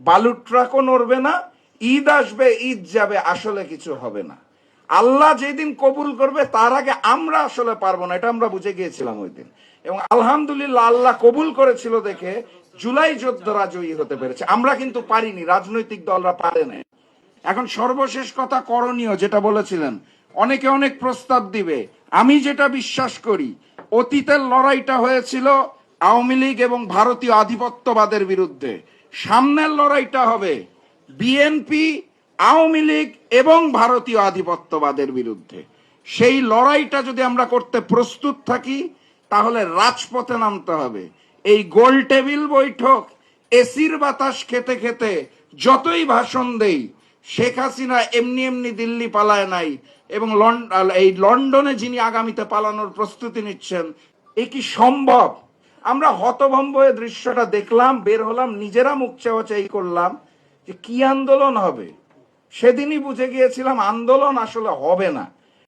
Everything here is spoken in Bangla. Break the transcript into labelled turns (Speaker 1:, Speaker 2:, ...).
Speaker 1: বালুর ট্রাকও নড়বে না, ঈদ আসবে ঈদ যাবে, আসলে কিছু হবে না। আল্লাহ যেদিন কবুল করবে তার আগে আমরা আসলে পারবো না, এটা আমরা বুঝে গিয়েছিলাম ওই দিন। এবং আলহামদুলিল্লাহ আল্লাহ কবুল করেছিল দেখে জুলাই যোদ্ধারা জয়ী হতে পেরেছে, আমরা কিন্তু পারিনি, রাজনৈতিক দলরা পারে না। এখন সর্বশেষ কথা করণীয়, যেটা বলেছিলেন, অনেকে অনেক প্রস্তাব দিবে। আমি যেটা বিশ্বাস করি, অতীতের লড়াইটা হয়েছিল আওয়ামী লীগ এবং ভারতীয় আধিপত্যবাদের বিরুদ্ধে, সামনের লড়াইটা হবে বিএনপি, আওয়ামী লীগ এবং ভারতীয় আধিপত্যবাদের বিরুদ্ধে। সেই লড়াইটা যদি আমরা করতে প্রস্তুত থাকি তাহলে রাজপথে নামতে হবে। এই গোল টেবিল বৈঠক, এসির বাতাস খেতে খেতে যতই ভাষণ দেই, শেখ হাসিনা এমনি এমনি দিল্লি পালায় নাই, এবং এই লন্ডনে যিনি আগামীতে পালানোর প্রস্তুতি নিচ্ছেন, এ কি সম্ভব? আমরা হতভম্ব হয়ে দৃশ্যটা দেখলাম, বের হলাম, নিজেরা মুখ চাওয়াচাই করলাম যে কি আন্দোলন হবে। সেদিনই বুঝে গিয়েছিলাম আন্দোলন আসলে হবে না।